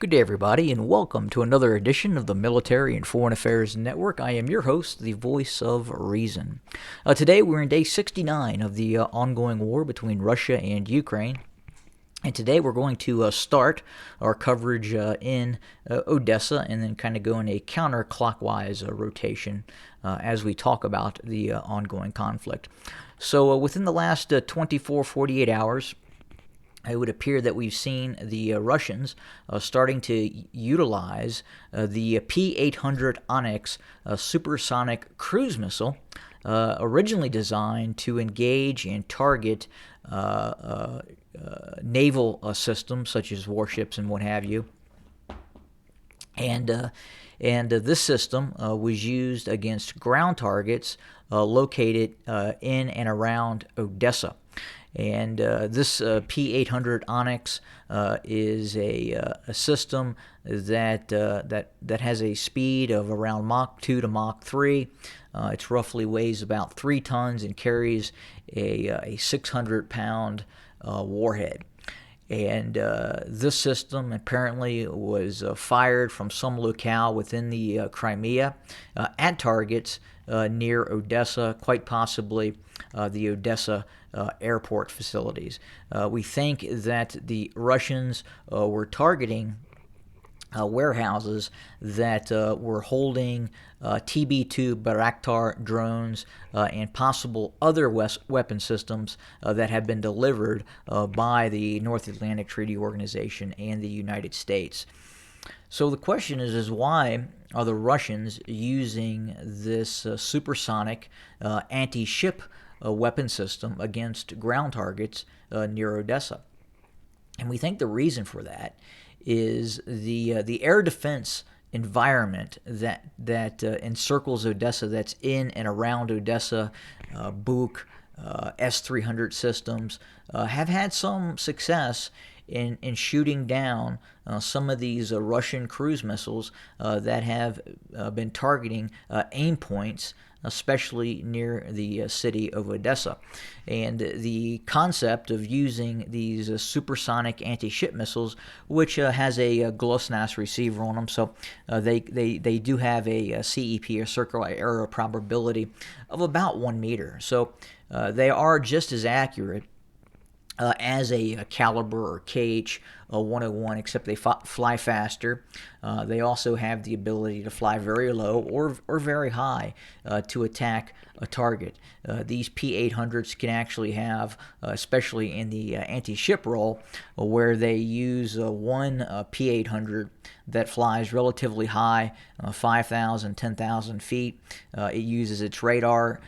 Good day, everybody, and welcome to another edition of the Military and Foreign Affairs Network. I am your host, the voice of reason. Today, we're in day 69 of the ongoing war between Russia and Ukraine. And today we're going to start our coverage in Odessa and then kind of go in a counterclockwise rotation as we talk about the ongoing conflict. So within the last 48 hours, it would appear that we've seen the Russians starting to utilize the P-800 Onyx supersonic cruise missile, originally designed to engage and target naval systems such as warships and what have you. And this system was used against ground targets located in and around Odessa. And this P-800 Onyx is a system that has a speed of around Mach 2 to Mach 3. It roughly weighs about 3 tons and carries a 600-pound warhead. And this system apparently was fired from some locale within the Crimea at targets near Odessa, quite possibly the Odessa airport facilities. We think that the Russians were targeting warehouses that were holding TB2 Bayraktar drones and possible other weapon systems that have been delivered by the North Atlantic Treaty Organization and the United States. So the question is why are the Russians using this supersonic anti-ship weapon system against ground targets near Odessa? And we think the reason for that is the air defense environment that encircles Odessa, that's in and around Odessa. Buk, S-300 systems have had some success in shooting down some of these Russian cruise missiles that have been targeting aim points, especially near the city of Odessa. And the concept of using these supersonic anti-ship missiles, which has a GLONASS receiver on them, so they do have a CEP, or circular error probability, of about 1 meter. So they are just as accurate as a Caliber or KH-101, except they fly faster. They also have the ability to fly very low or very high to attack a target. These P-800s can actually have, especially in the anti-ship role, where they use one P-800 that flies relatively high, 5,000, 10,000 feet. It uses its radar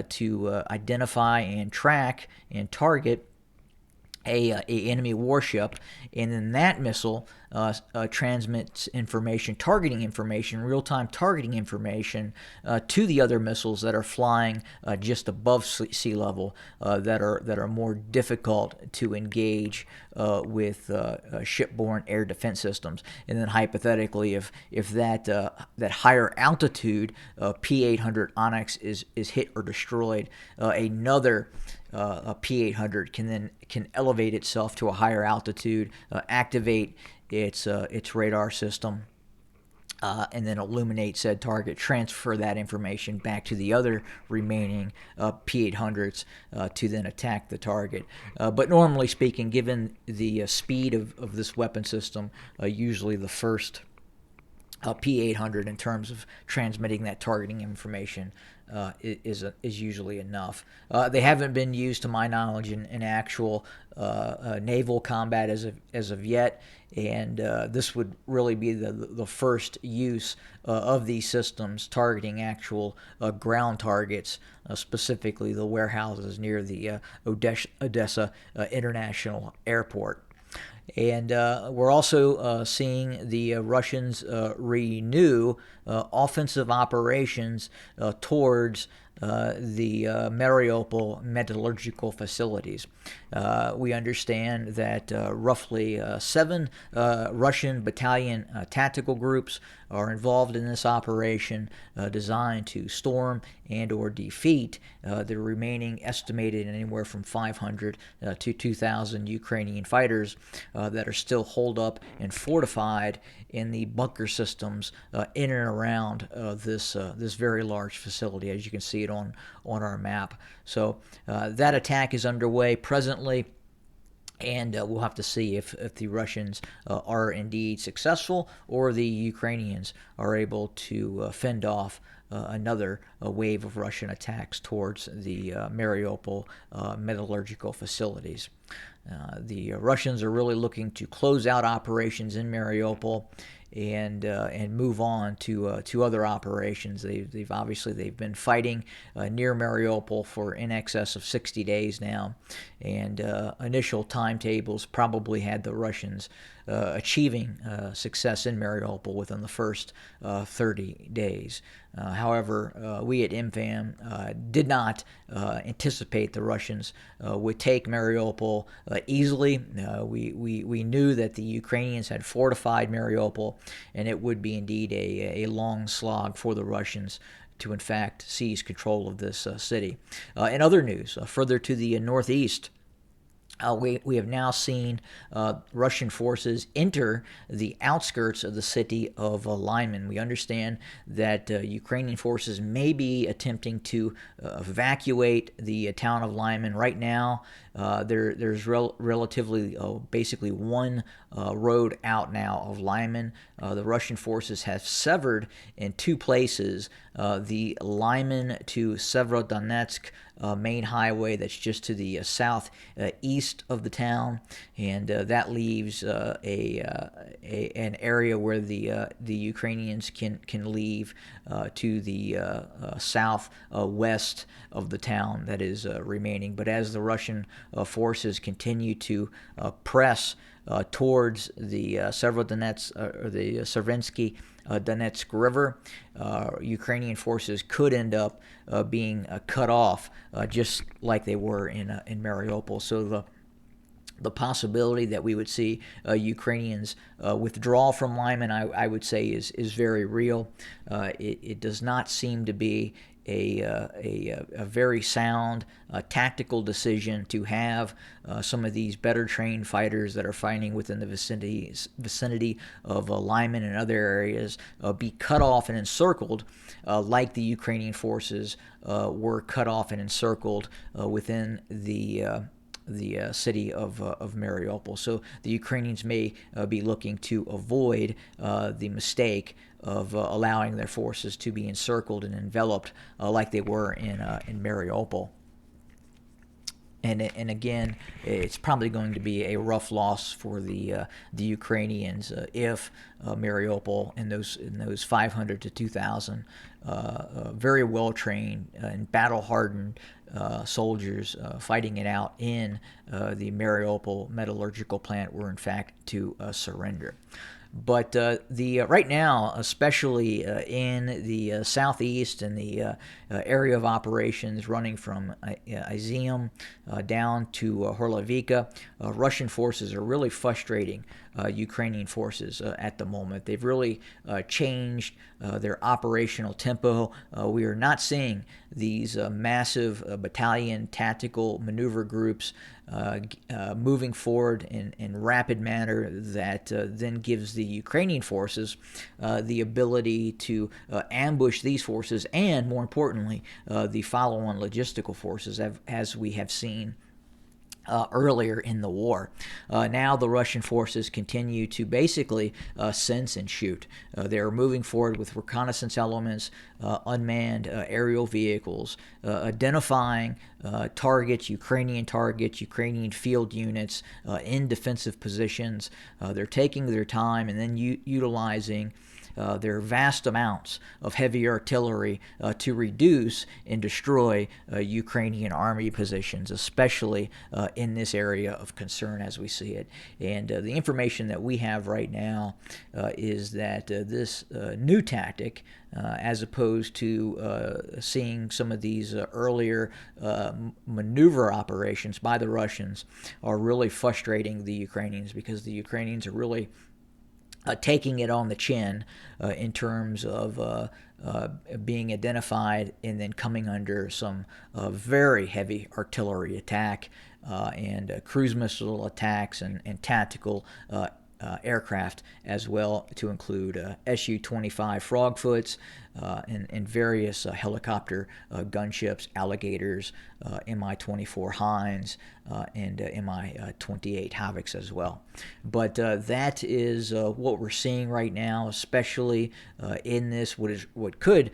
to identify and track and target a enemy warship, and then that missile transmits information, targeting information, real-time targeting information to the other missiles that are flying just above sea level, that are more difficult to engage with shipborne air defense systems. And then hypothetically, if that higher altitude P-800 Onyx is hit or destroyed, another a P-800 can elevate itself to a higher altitude, activate its radar system, and then illuminate said target, transfer that information back to the other remaining P-800s to then attack the target. But normally speaking, given the speed of this weapon system, usually the first P-800 in terms of transmitting that targeting information is usually enough. They haven't been used, to my knowledge, in actual naval combat as of yet, and this would really be the first use of these systems targeting actual ground targets, specifically the warehouses near the Odessa International Airport. And we're also seeing the Russians renew offensive operations towards the Mariupol metallurgical facilities. We understand that roughly 7 Russian battalion tactical groups are involved in this operation designed to storm and or defeat the remaining estimated anywhere from 500 to 2,000 Ukrainian fighters that are still holed up and fortified in the bunker systems in and around this very large facility, as you can see it on our map. So that attack is underway presently. And we'll have to see if the Russians are indeed successful, or the Ukrainians are able to fend off another wave of Russian attacks towards the Mariupol metallurgical facilities. The Russians are really looking to close out operations in Mariupol and move on to other operations. They've obviously been fighting near Mariupol for in excess of 60 days now, and initial timetables probably had the Russians achieving success in Mariupol within the first 30 days. However, we at MFAM did not anticipate the Russians would take Mariupol easily. We knew that the Ukrainians had fortified Mariupol, and it would be indeed a long slog for the Russians to, in fact, seize control of this city. In other news, further to the northeast, we have now seen Russian forces enter the outskirts of the city of Lyman. We understand that Ukrainian forces may be attempting to evacuate the town of Lyman. Right now, there's relatively basically one road out now of Lyman. The Russian forces have severed in 2 places the Lyman to Severodonetsk main highway that's just to the southeast of the town, and that leaves an area where the Ukrainians can leave to the southwest of the town that is remaining. But as the Russian forces continue to press towards the Severodonetsk or the Severensky Donetsk River, Ukrainian forces could end up being cut off, just like they were in Mariupol. So the possibility that we would see Ukrainians withdraw from Lyman, I would say, is very real. It does not seem to be a very sound tactical decision to have some of these better trained fighters that are fighting within the vicinity of Lyman and other areas be cut off and encircled like the Ukrainian forces were cut off and encircled within the city of Mariupol. So the Ukrainians may be looking to avoid the mistake of allowing their forces to be encircled and enveloped like they were in Mariupol. And again, it's probably going to be a rough loss for the Ukrainians if Mariupol and those 500 to 2,000 very well trained and battle hardened soldiers fighting it out in the Mariupol metallurgical plant were in fact to surrender. But right now, especially in the southeast and the area of operations running from Izium down to Horlavika, Russian forces are really frustrating Ukrainian forces at the moment. They've really changed their operational tempo. We are not seeing these massive battalion tactical maneuver groups moving forward in rapid manner that then gives the Ukrainian forces the ability to ambush these forces and, more importantly, the follow-on logistical forces, as we have seen earlier in the war. Now the Russian forces continue to basically sense and shoot. They are moving forward with reconnaissance elements, unmanned aerial vehicles, identifying targets, Ukrainian field units in defensive positions. They're taking their time and then utilizing there are vast amounts of heavy artillery to reduce and destroy Ukrainian army positions, especially in this area of concern as we see it. And the information that we have right now is that this new tactic, as opposed to seeing some of these earlier maneuver operations by the Russians, are really frustrating the Ukrainians, because the Ukrainians are really taking it on the chin in terms of being identified and then coming under some very heavy artillery attack and cruise missile attacks and tactical aircraft as well, to include Su-25 Frogfoots and various helicopter gunships, Alligators, Mi-24 Hinds, and Mi-28 Havocs as well. But that is what we're seeing right now, especially in this what could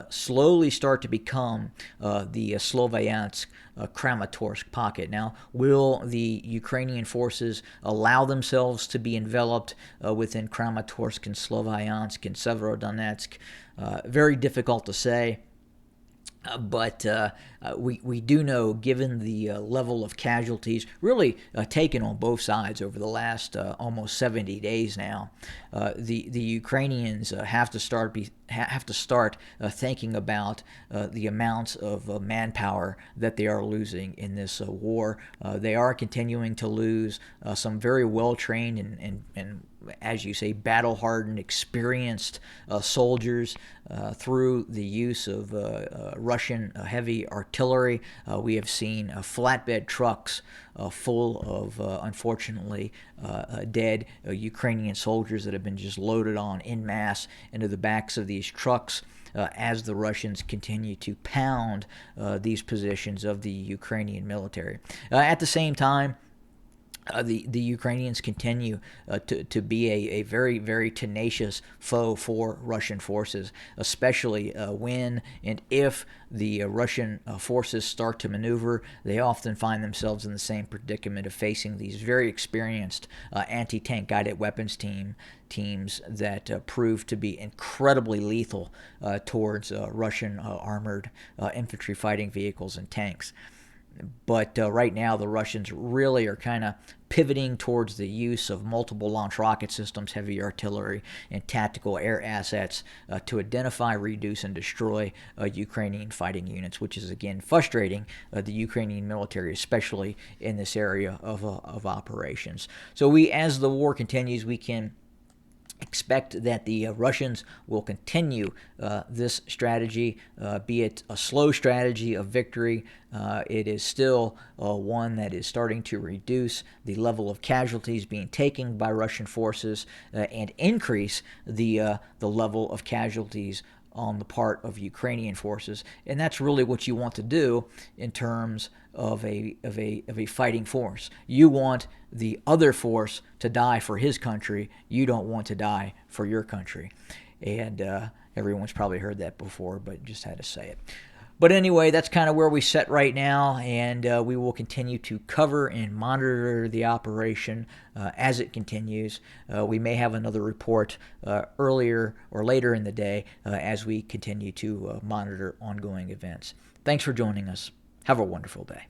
slowly start to become the Sloviansk Kramatorsk pocket. Now, will the Ukrainian forces allow themselves to be enveloped within Kramatorsk and Sloviansk and Severodonetsk? Very difficult to say. But we do know, given the level of casualties really taken on both sides over the last almost 70 days now, the Ukrainians have to start thinking about the amounts of manpower that they are losing in this war. They are continuing to lose some very well trained and as you say, battle-hardened, experienced soldiers through the use of Russian heavy artillery. We have seen flatbed trucks full of, unfortunately, dead Ukrainian soldiers that have been just loaded on en masse into the backs of these trucks as the Russians continue to pound these positions of the Ukrainian military. At the same time, the Ukrainians continue to be a very, very tenacious foe for Russian forces, especially when and if the Russian forces start to maneuver. They often find themselves in the same predicament of facing these very experienced anti-tank guided weapons teams that prove to be incredibly lethal towards Russian armored infantry fighting vehicles and tanks. But right now, the Russians really are kind of pivoting towards the use of multiple launch rocket systems, heavy artillery, and tactical air assets to identify, reduce, and destroy Ukrainian fighting units, which is, again, frustrating the Ukrainian military, especially in this area of operations. So as the war continues, we can expect that the Russians will continue this strategy, be it a slow strategy of victory. It is still one that is starting to reduce the level of casualties being taken by Russian forces and increase the level of casualties on the part of Ukrainian forces, and that's really what you want to do in terms of a fighting force. You want the other force to die for his country. You don't want to die for your country, and everyone's probably heard that before, but just had to say it. But anyway, that's kind of where we sit right now, and we will continue to cover and monitor the operation as it continues. We may have another report earlier or later in the day as we continue to monitor ongoing events. Thanks for joining us. Have a wonderful day.